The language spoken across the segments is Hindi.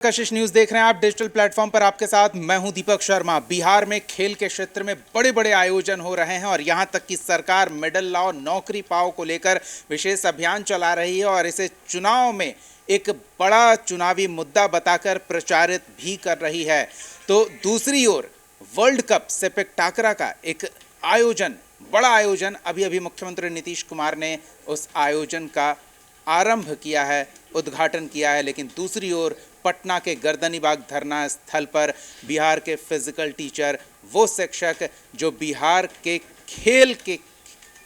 कशिश न्यूज देख रहे हैं आप डिजिटल प्लेटफॉर्म पर। आपके साथ मैं हूं दीपक शर्मा। बिहार में खेल के क्षेत्र में बड़े बड़े आयोजन हो रहे हैं और यहां तक कि सरकार मेडल लाओ नौकरी पाओ को लेकर विशेष अभियान चला रही है और इसे चुनाव में एक बड़ा चुनावी मुद्दा बताकर प्रचारित भी कर रही है। तो दूसरी ओर वर्ल्ड कप सेपक टाकरा का एक आयोजन, बड़ा आयोजन, अभी अभी मुख्यमंत्री नीतीश कुमार ने उस आयोजन का आरंभ किया है, उद्घाटन किया है। लेकिन दूसरी ओर पटना के गर्दनीबाग धरना स्थल पर बिहार के फिजिकल टीचर, वो शिक्षक जो बिहार के खेल के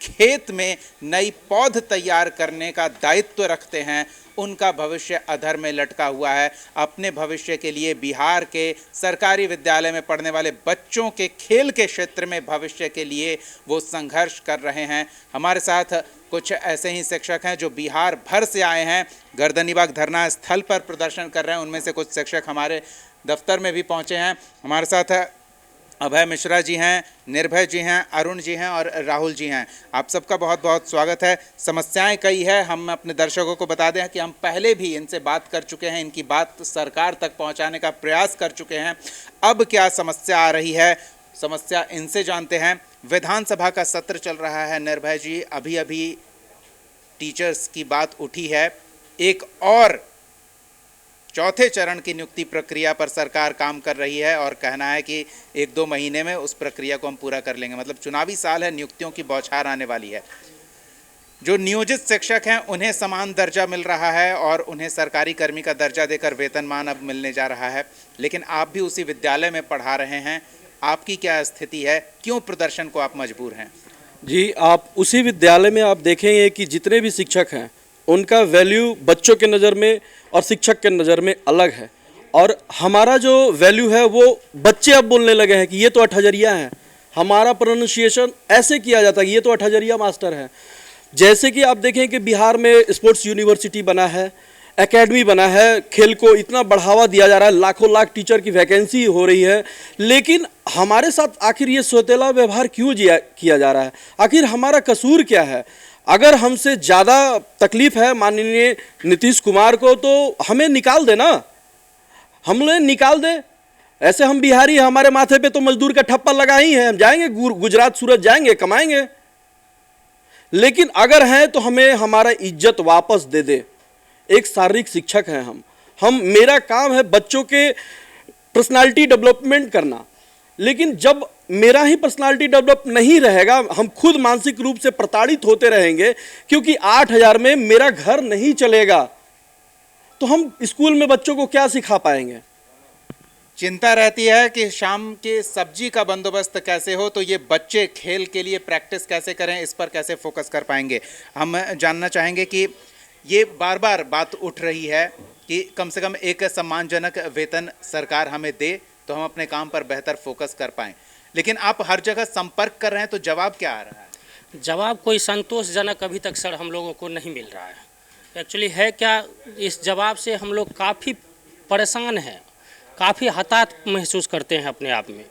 खेत में नई पौध तैयार करने का दायित्व रखते हैं, उनका भविष्य अधर में लटका हुआ है। अपने भविष्य के लिए बिहार के सरकारी विद्यालय में पढ़ने वाले बच्चों के खेल के क्षेत्र में भविष्य के लिए वो संघर्ष कर रहे हैं। हमारे साथ कुछ ऐसे ही शिक्षक हैं जो बिहार भर से आए हैं, गर्दनीबाग धरना स्थल पर प्रदर्शन कर रहे हैं। उनमें से कुछ शिक्षक हमारे दफ्तर में भी पहुंचे हैं। हमारे साथ अभय मिश्रा जी हैं, निर्भय जी हैं, अरुण जी हैं और राहुल जी हैं। आप सबका बहुत बहुत स्वागत है। समस्याएं कई है, हम अपने दर्शकों को बता दें कि हम पहले भी इनसे बात कर चुके हैं, इनकी बात सरकार तक पहुंचाने का प्रयास कर चुके हैं। अब क्या समस्या आ रही है, समस्या इनसे जानते हैं। विधानसभा का सत्र चल रहा है निर्भय जी, अभी अभी टीचर्स की बात उठी है। एक और चौथे चरण की नियुक्ति प्रक्रिया पर सरकार काम कर रही है और कहना है कि 1-2 महीने में उस प्रक्रिया को हम पूरा कर लेंगे। मतलब चुनावी साल है, नियुक्तियों की बौछार आने वाली है। जो नियोजित शिक्षक हैं उन्हें समान दर्जा मिल रहा है और उन्हें सरकारी कर्मी का दर्जा देकर वेतनमान अब मिलने जा रहा है। लेकिन आप भी उसी विद्यालय में पढ़ा रहे हैं, आपकी क्या स्थिति है, क्यों प्रदर्शन को आप मजबूर हैं? जी, आप उसी विद्यालय में आप देखेंगे कि जितने भी शिक्षक हैं उनका वैल्यू बच्चों के नज़र में और शिक्षक के नज़र में अलग है। और हमारा जो वैल्यू है वो बच्चे अब बोलने लगे हैं कि ये तो अठहजरिया है। हमारा प्रोनाउंसिएशन ऐसे किया जाता है कि ये तो अठहजरिया मास्टर है। जैसे कि आप देखें कि बिहार में स्पोर्ट्स यूनिवर्सिटी बना है, एकेडमी बना है, खेल को इतना बढ़ावा दिया जा रहा है, लाखों लाख टीचर की वैकेंसी हो रही है, लेकिन हमारे साथ आखिर ये सौतेला व्यवहार क्यों किया जा रहा है? आखिर हमारा कसूर क्या है? अगर हमसे ज़्यादा तकलीफ़ है माननीय नीतीश कुमार को तो हमें निकाल देना, हमने निकाल दे। ऐसे हम बिहारी, हमारे माथे पे तो मजदूर का ठप्पा लगा ही है, हम जाएंगे गुजरात सूरत जाएंगे, कमाएंगे। लेकिन अगर हैं तो हमें हमारा इज्जत वापस दे दे। एक शारीरिक शिक्षक हैं हम मेरा काम है बच्चों के पर्सनालिटी डेवलपमेंट करना। लेकिन जब मेरा ही पर्सनालिटी डेवलप नहीं रहेगा, हम खुद मानसिक रूप से प्रताड़ित होते रहेंगे क्योंकि 8,000 में मेरा घर नहीं चलेगा, तो हम स्कूल में बच्चों को क्या सिखा पाएंगे? चिंता रहती है कि शाम के सब्जी का बंदोबस्त कैसे हो, तो ये बच्चे खेल के लिए प्रैक्टिस कैसे करें, इस पर कैसे फोकस कर पाएंगे। हम जानना चाहेंगे कि ये बार बार बात उठ रही है कि कम से कम एक सम्मानजनक वेतन सरकार हमें दे तो हम अपने काम पर बेहतर फोकस कर पाएं। लेकिन आप हर जगह संपर्क कर रहे हैं, तो जवाब क्या आ रहा है? जवाब कोई संतोषजनक अभी तक सर हम लोगों को नहीं मिल रहा है। एक्चुअली है क्या, इस जवाब से हम लोग काफ़ी परेशान हैं, काफ़ी हताहत महसूस करते हैं अपने आप में।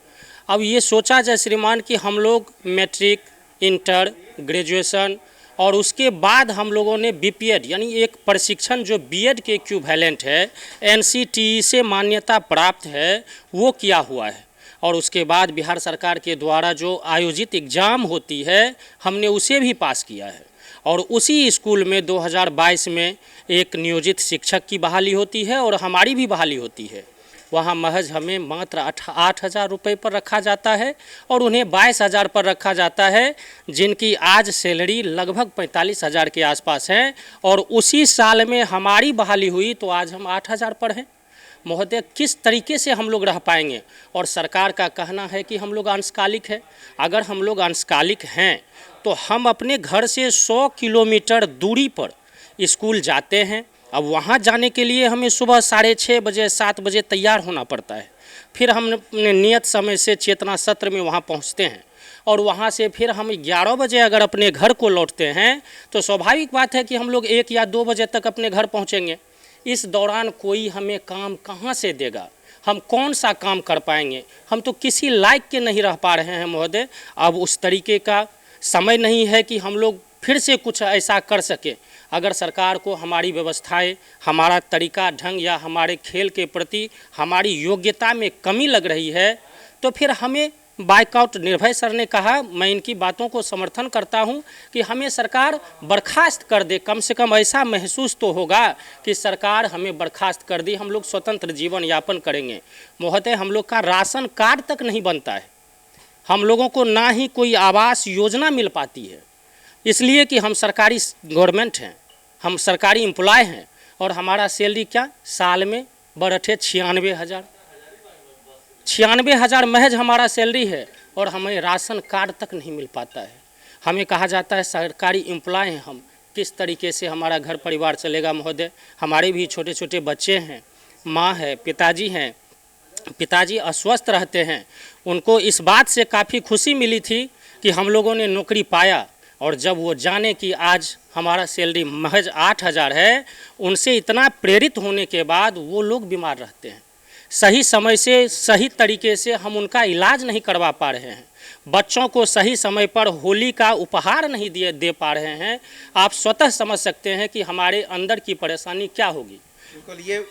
अब ये सोचा जाए श्रीमान कि हम लोग मैट्रिक, इंटर, ग्रेजुएशन और उसके बाद हम लोगों ने बीपीएड यानी एक प्रशिक्षण जो बीएड के इक्विवेलेंट है, एनसीटीई से मान्यता प्राप्त है, वो किया हुआ है। और उसके बाद बिहार सरकार के द्वारा जो आयोजित एग्ज़ाम होती है, हमने उसे भी पास किया है। और उसी स्कूल में 2022 में एक नियोजित शिक्षक की बहाली होती है और हमारी भी बहाली होती है। वहाँ महज हमें मात्र 8,000 रुपये पर रखा जाता है और उन्हें 22,000 पर रखा जाता है, जिनकी आज सैलरी लगभग 45,000 के आसपास है। और उसी साल में हमारी बहाली हुई तो आज हम 8,000 पर हैं। महोदय, किस तरीके से हम लोग रह पाएंगे? और सरकार का कहना है कि हम लोग अंशकालिक है। अगर हम लोग अंशकालिक हैं तो हम अपने घर से 100 किलोमीटर दूरी पर स्कूल जाते हैं। अब वहाँ जाने के लिए हमें सुबह 6:30 बजे 7 बजे तैयार होना पड़ता है। फिर हम अपने नियत समय से चेतना सत्र में वहाँ पहुँचते हैं और वहाँ से फिर हम 11 बजे अगर अपने घर को लौटते हैं तो स्वाभाविक बात है कि हम लोग 1 या 2 बजे तक अपने घर पहुँचेंगे। इस दौरान कोई हमें काम कहाँ से देगा? हम कौन सा काम कर पाएंगे? हम तो किसी लायक के नहीं रह पा रहे हैं महोदय। अब उस तरीके का समय नहीं है कि हम लोग फिर से कुछ ऐसा कर सके। अगर सरकार को हमारी व्यवस्थाएं, हमारा तरीका ढंग या हमारे खेल के प्रति हमारी योग्यता में कमी लग रही है तो फिर हमें बाइकआउट, निर्भय सर ने कहा, मैं इनकी बातों को समर्थन करता हूं कि हमें सरकार बर्खास्त कर दे। कम से कम ऐसा महसूस तो होगा कि सरकार हमें बर्खास्त कर दी, हम लोग स्वतंत्र जीवन यापन करेंगे। महोदय, हम लोग का राशन कार्ड तक नहीं बनता है, हम लोगों को ना ही कोई आवास योजना मिल पाती है, इसलिए कि हम सरकारी गवर्नमेंट हैं, हम सरकारी एम्प्लॉय हैं और हमारा सैलरी क्या साल में बढ़े 96,000 महज हमारा सैलरी है और हमें राशन कार्ड तक नहीं मिल पाता है। हमें कहा जाता है सरकारी एम्प्लॉय हैं हम, किस तरीके से हमारा घर परिवार चलेगा महोदय। हमारे भी छोटे छोटे बच्चे हैं, माँ है, पिताजी हैं, पिताजी अस्वस्थ रहते हैं। उनको इस बात से काफ़ी खुशी मिली थी कि हम लोगों ने नौकरी पाया, और जब वो जाने कि आज हमारा सैलरी महज 8,000 है, उनसे इतना प्रेरित होने के बाद वो लोग बीमार रहते हैं। सही समय से, सही तरीके से हम उनका इलाज नहीं करवा पा रहे हैं, बच्चों को सही समय पर होली का उपहार नहीं दे पा रहे हैं। आप स्वतः समझ सकते हैं कि हमारे अंदर की परेशानी क्या होगी। बिल्कुल, ये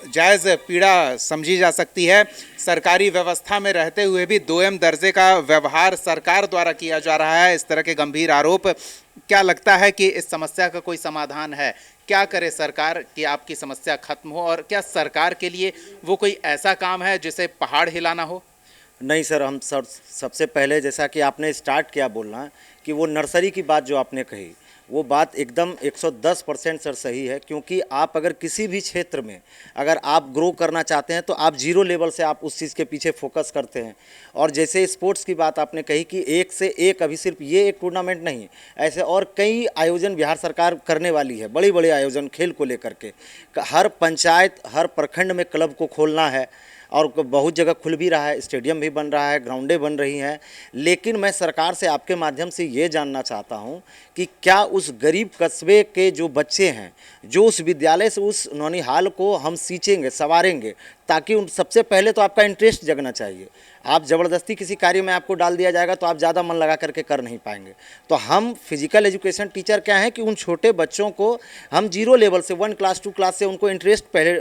जायज़ पीड़ा समझी जा सकती है। सरकारी व्यवस्था में रहते हुए भी दोयम दर्जे का व्यवहार सरकार द्वारा किया जा रहा है, इस तरह के गंभीर आरोप। क्या लगता है कि इस समस्या का कोई समाधान है? क्या करे सरकार कि आपकी समस्या खत्म हो, और क्या सरकार के लिए वो कोई ऐसा काम है जिसे पहाड़ हिलाना हो? नहीं सर, हम सबसे पहले जैसा कि आपने स्टार्ट किया बोलना कि वो नर्सरी की बात जो आपने कही, वो बात एकदम 110% सर सही है। क्योंकि आप अगर किसी भी क्षेत्र में अगर आप ग्रो करना चाहते हैं तो आप जीरो लेवल से आप उस चीज़ के पीछे फोकस करते हैं। और जैसे स्पोर्ट्स की बात आपने कही कि एक से एक, अभी सिर्फ ये एक टूर्नामेंट नहीं, ऐसे और कई आयोजन बिहार सरकार करने वाली है, बड़े बड़े आयोजन खेल को लेकर के। हर पंचायत, हर प्रखंड में क्लब को खोलना है और बहुत जगह खुल भी रहा है, स्टेडियम भी बन रहा है, ग्राउंडें बन रही हैं। लेकिन मैं सरकार से आपके माध्यम से ये जानना चाहता हूँ कि क्या उस गरीब कस्बे के जो बच्चे हैं, जो उस विद्यालय से उस नौनिहाल को हम सींचेंगे, संवारेंगे, ताकि उन सबसे पहले तो आपका इंटरेस्ट जगना चाहिए। आप ज़बरदस्ती किसी कार्य में आपको डाल दिया जाएगा तो आप ज़्यादा मन लगा करके कर नहीं पाएंगे। तो हम फिजिकल एजुकेशन टीचर क्या हैं कि उन छोटे बच्चों को हम जीरो लेवल से 1 क्लास 2 क्लास से उनको इंटरेस्ट पहले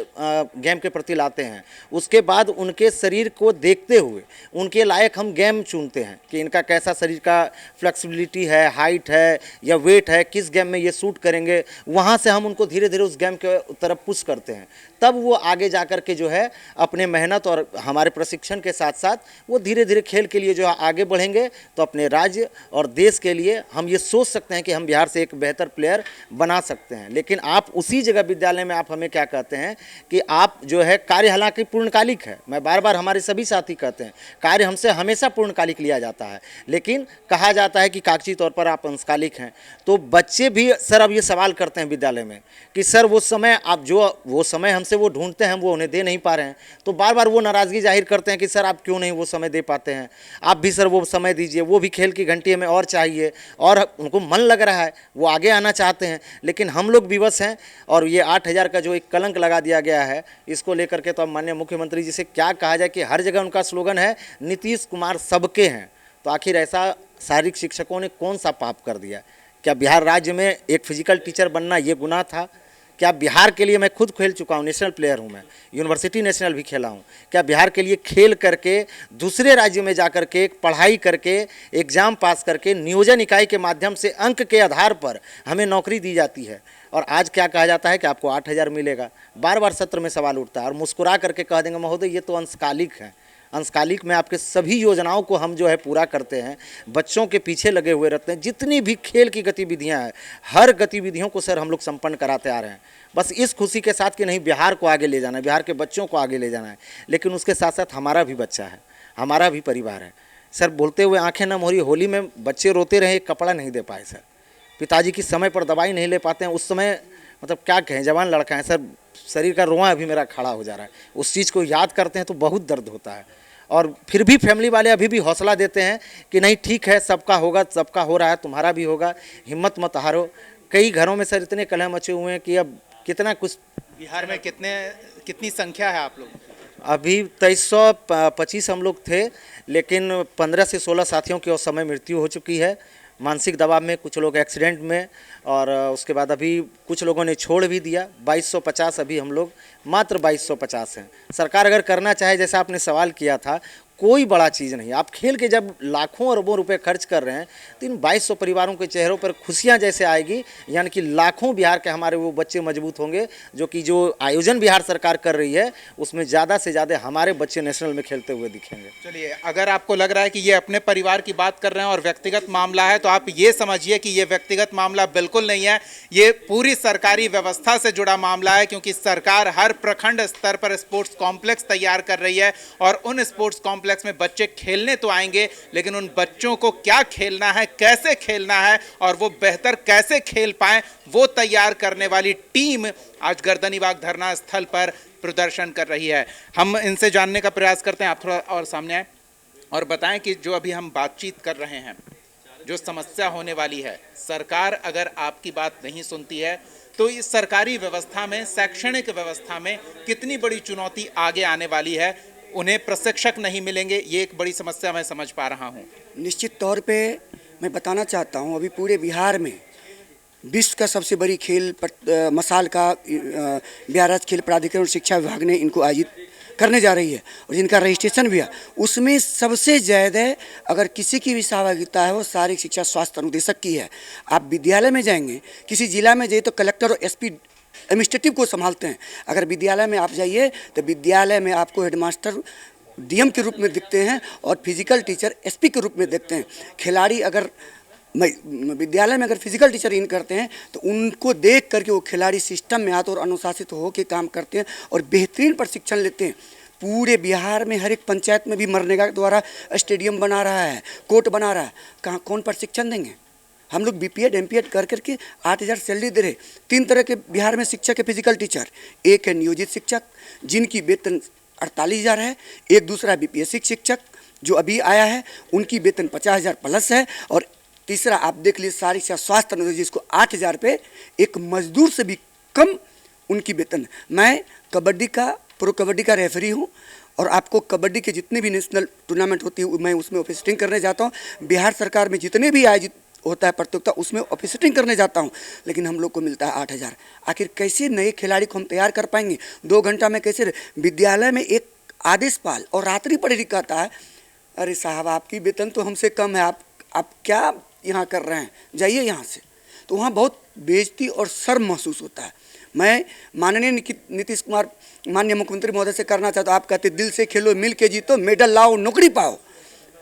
गेम के प्रति लाते हैं। उसके बाद उनके शरीर को देखते हुए उनके लायक हम गेम चुनते हैं कि इनका कैसा शरीर का फ्लेक्सिबिलिटी है, हाइट है या वेट है, किस गेम में ये सूट करेंगे। वहाँ से हम उनको धीरे धीरे उस गेम के तरफ पुश करते हैं। तब वो आगे जा कर के जो है अपने मेहनत और हमारे प्रशिक्षण के साथ साथ वो धीरे धीरे खेल के लिए जो है आगे बढ़ेंगे। तो अपने राज्य और देश के लिए हम ये सोच सकते हैं कि हम बिहार से एक बेहतर प्लेयर बना सकते हैं। लेकिन आप उसी जगह विद्यालय में आप हमें क्या कहते हैं कि आप जो है कार्य, हालांकि पूर्णकालिक है, मैं बार बार हमारे सभी साथी कहते हैं कार्य हमसे हमेशा पूर्णकालिक लिया जाता है, लेकिन कहा जाता है कि कागजी तौर पर आप अंशकालिक हैं। तो बच्चे भी सर अब ये सवाल करते हैं विद्यालय में कि सर वो समय आप जो वो समय हमसे वो ढूंढते हैं वो उन्हें दे नहीं पा रहे हैं। तो बार बार वो नाराज़गी जाहिर करते हैं कि सर आप क्यों नहीं वो समय दे पाते हैं, आप भी सर वो समय दीजिए। वो भी खेल की घंटी हमें और चाहिए और उनको मन लग रहा है, वो आगे आना चाहते हैं, लेकिन हम लोग विवश हैं। और ये 8,000 का जो एक कलंक लगा दिया गया है, इसको लेकर के तो अब माननीय मुख्यमंत्री जी से क्या कहा जाए कि हर जगह उनका स्लोगन है नीतीश कुमार सबके हैं। तो आखिर ऐसा शारीरिक शिक्षकों ने कौन सा पाप कर दिया? क्या बिहार राज्य में एक फिजिकल टीचर बनना ये गुनाह था? क्या बिहार के लिए, मैं खुद खेल चुका हूँ, नेशनल प्लेयर हूँ, मैं यूनिवर्सिटी नेशनल भी खेला हूँ, क्या बिहार के लिए खेल करके दूसरे राज्य में जा कर के पढ़ाई करके एग्ज़ाम पास करके नियोजन इकाई के माध्यम से अंक के आधार पर हमें नौकरी दी जाती है? और आज क्या कहा जाता है कि आपको 8,000 मिलेगा। बार बार सत्र में सवाल उठता है और मुस्कुरा करके कह देंगे महोदय ये तो अंशकालिक है। अंशकालिक में आपके सभी योजनाओं को हम जो है पूरा करते हैं, बच्चों के पीछे लगे हुए रहते हैं। जितनी भी खेल की गतिविधियां हैं, हर गतिविधियों को सर हम लोग संपन्न कराते आ रहे हैं, बस इस खुशी के साथ कि नहीं बिहार को आगे ले जाना है, बिहार के बच्चों को आगे ले जाना है। लेकिन उसके साथ साथ हमारा भी बच्चा है, हमारा भी परिवार है। सर बोलते हुए आंखें नम हो रही, होली में बच्चे रोते रहे, कपड़ा नहीं दे पाए सर, पिताजी की समय पर दवाई नहीं ले पाते हैं। उस समय मतलब क्या कहें, जवान लड़का है सर, शरीर का रोआं अभी मेरा खड़ा हो जा रहा है। उस चीज़ को याद करते हैं तो बहुत दर्द होता है। और फिर भी फैमिली वाले अभी भी हौसला देते हैं कि नहीं ठीक है, सबका होगा, सबका हो रहा है, तुम्हारा भी होगा, हिम्मत मत हारो। कई घरों में सर इतने कलह मचे हुए हैं कि अब कितना कुछ। बिहार में कितनी संख्या है आप लोग? अभी 2325 हम लोग थे, लेकिन 15 से 16 साथियों की उस समय मृत्यु हो चुकी है। मानसिक दबाव में, कुछ लोग एक्सीडेंट में, और उसके बाद अभी कुछ लोगों ने छोड़ भी दिया। 2250 अभी हम लोग मात्र 2250 हैं। सरकार अगर करना चाहे, जैसा आपने सवाल किया था, कोई बड़ा चीज़ नहीं। आप खेल के जब लाखों अरबों रुपए खर्च कर रहे हैं तो इन 2200 परिवारों के चेहरों पर खुशियां जैसे आएगी, यानी कि लाखों बिहार के हमारे वो बच्चे मजबूत होंगे, जो आयोजन बिहार सरकार कर रही है उसमें ज़्यादा से ज़्यादा हमारे बच्चे नेशनल में खेलते हुए दिखेंगे। चलिए, अगर आपको लग रहा है कि ये अपने परिवार की बात कर रहे हैं और व्यक्तिगत मामला है, तो आप ये समझिए कि ये व्यक्तिगत मामला बिल्कुल नहीं है, ये पूरी सरकारी व्यवस्था से जुड़ा मामला है, क्योंकि सरकार हर प्रखंड स्तर पर स्पोर्ट्स कॉम्प्लेक्स तैयार कर रही है और उन स्पोर्ट्स कॉम्प्लेक्स में बच्चे खेलने तो आएंगे, लेकिन उन बच्चों को क्या खेलना है, कैसे खेलना है और वो बेहतर कैसे खेल पाएं, वो तैयार करने वाली टीम आज गर्दनीबाग धरना स्थल पर प्रदर्शन कर रही है। हम इनसे जानने का प्रयास करते हैं। आप थोड़ा और सामने आए और बताएं कि जो अभी हम बातचीत कर रहे हैं, जो समस्या होने वाली है, सरकार अगर आपकी बात नहीं सुनती है तो इस सरकारी व्यवस्था में, शैक्षणिक व्यवस्था में कितनी बड़ी चुनौती आगे आने वाली है। उन्हें प्रशिक्षक नहीं मिलेंगे, ये एक बड़ी समस्या मैं समझ पा रहा हूँ। निश्चित तौर पे मैं बताना चाहता हूँ, अभी पूरे बिहार में विश्व का सबसे बड़ी खेल मसाल का बिहार राज्य खेल प्राधिकरण और शिक्षा विभाग ने इनको आयोजित करने जा रही है और जिनका रजिस्ट्रेशन भी है, उसमें सबसे ज़्यादा अगर किसी की भी सहभागिता है वो शारीरिक शिक्षा स्वास्थ्य अनुदेशक की है। आप विद्यालय में जाएंगे, किसी जिला में जाइए तो कलेक्टर और एसपी एडमिनिस्ट्रेटिव को संभालते हैं। अगर विद्यालय में आप जाइए तो विद्यालय में आपको हेडमास्टर डीएम के रूप में दिखते हैं और फिजिकल टीचर एसपी के रूप में देखते हैं। खिलाड़ी अगर विद्यालय में अगर फिजिकल टीचर इन करते हैं तो उनको देख करके वो खिलाड़ी सिस्टम में आते और अनुशासित होकर काम करते हैं और बेहतरीन प्रशिक्षण लेते हैं। पूरे बिहार में हर एक पंचायत में भी मनरेगा द्वारा स्टेडियम बना रहा है, कोर्ट बना रहा है, कहाँ कौन प्रशिक्षण देंगे? हम लोग बीपीएड एमपीएड कर करके 8000 सैलरी दे रहे। 3 तरह के बिहार में शिक्षक है फिजिकल टीचर। एक है नियोजित शिक्षक जिनकी वेतन 48,000 है, एक दूसरा बीपीएससी शिक्षक जो अभी आया है उनकी वेतन 50,000 प्लस है, और तीसरा आप देख लीजिए शारीरिक स्वास्थ्य अनुदेशक जिसको 8,000 पे, एक मजदूर से भी कम उनकी वेतन। मैं कबड्डी का प्रो कबड्डी का रेफरी हूँ और आपको कबड्डी के जितने भी नेशनल टूर्नामेंट होती है मैं उसमें ऑफिसरिंग करने जाता हूँ। बिहार सरकार में जितने भी आयोजित होता है प्रतियोगिता उसमें ऑफिसरिंग करने जाता हूँ, लेकिन हम लोग को मिलता है 8,000। आखिर कैसे नए खिलाड़ी को हम तैयार कर पाएंगे? 2 घंटा में कैसे? विद्यालय में एक आदेशपाल और रात्रि पढ़ी कहता है, अरे साहब आपकी वेतन तो हमसे कम है, आप क्या यहाँ कर रहे हैं, जाइए यहाँ से। तो वहाँ बहुत बेइज्जती और शर्म महसूस होता है। मैं माननीय नीतीश कुमार माननीय मुख्यमंत्री महोदय से करना चाहता हूँ, आप कहते दिल से खेलो, मिल के जीतो, मेडल लाओ, नौकरी पाओ।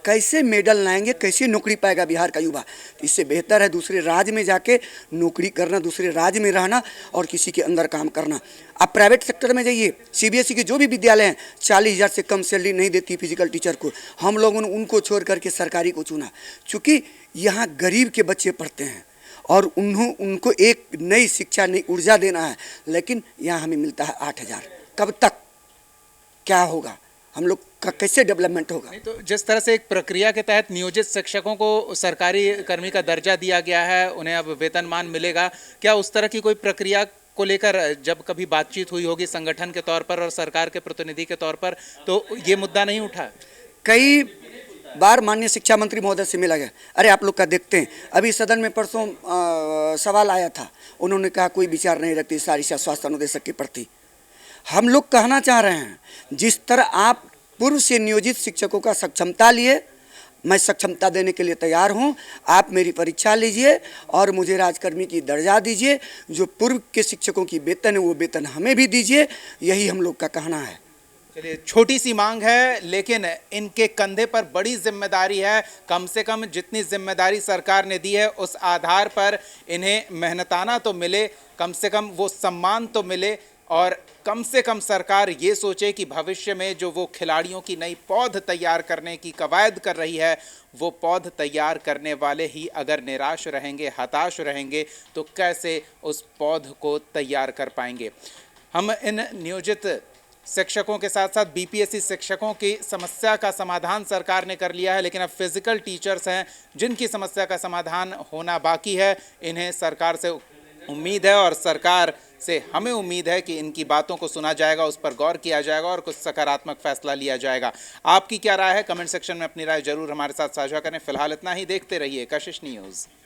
कैसे मेडल लाएंगे, कैसे नौकरी पाएगा बिहार का युवा? इससे बेहतर है दूसरे राज्य में जाके नौकरी करना, दूसरे राज्य में रहना और किसी के अंदर काम करना। आप प्राइवेट सेक्टर में जाइए, सीबीएसई के जो भी विद्यालय हैं 40,000 से कम सैलरी नहीं देती फिजिकल टीचर को। हम लोगों ने उनको छोड़ करके सरकारी को चुना, क्योंकि यहाँ गरीब के बच्चे पढ़ते हैं और उनको एक नई शिक्षा, नई ऊर्जा देना है, लेकिन यहाँ हमें मिलता है 8,000। कब तक क्या होगा? हम लोग का कैसे डेवलपमेंट होगा? नहीं, तो जिस तरह से एक प्रक्रिया के तहत नियोजित शिक्षकों को सरकारी कर्मी का दर्जा दिया गया है, उन्हें अब वेतनमान मिलेगा, क्या उस तरह की कोई प्रक्रिया को लेकर जब कभी बातचीत हुई होगी संगठन के तौर पर और सरकार के प्रतिनिधि के तौर पर, तो ये मुद्दा नहीं उठा? कई बार माननीय शिक्षा मंत्री महोदय से मिला गया, अरे आप लोग का देखते हैं। अभी सदन में परसों सवाल आया था, उन्होंने कहा कोई विचार नहीं रखती शारीरिक स्वास्थ्य अनुदेशक के प्रति। हम लोग कहना चाह रहे हैं, जिस तरह आप पूर्व से नियोजित शिक्षकों का सक्षमता लिए, मैं सक्षमता देने के लिए तैयार हूं। आप मेरी परीक्षा लीजिए और मुझे राजकर्मी की दर्जा दीजिए। जो पूर्व के शिक्षकों की वेतन है वो वेतन हमें भी दीजिए, यही हम लोग का कहना है। चलिए, छोटी सी मांग है लेकिन इनके कंधे पर बड़ी जिम्मेदारी है। कम से कम जितनी जिम्मेदारी सरकार ने दी है उस आधार पर इन्हें मेहनताना तो मिले, कम से कम वो सम्मान तो मिले, और कम से कम सरकार ये सोचे कि भविष्य में जो वो खिलाड़ियों की नई पौध तैयार करने की कवायद कर रही है, वो पौध तैयार करने वाले ही अगर निराश रहेंगे, हताश रहेंगे, तो कैसे उस पौध को तैयार कर पाएंगे? हम इन नियोजित शिक्षकों के साथ साथ बीपीएससी शिक्षकों की समस्या का समाधान सरकार ने कर लिया है, लेकिन अब फिजिकल टीचर्स हैं जिनकी समस्या का समाधान होना बाकी है। इन्हें सरकार से उम्मीद है और सरकार से हमें उम्मीद है कि इनकी बातों को सुना जाएगा, उस पर गौर किया जाएगा और कुछ सकारात्मक फैसला लिया जाएगा। आपकी क्या राय है? कमेंट सेक्शन में अपनी राय जरूर हमारे साथ साझा करें। फिलहाल इतना ही, देखते रहिए कशिश न्यूज़।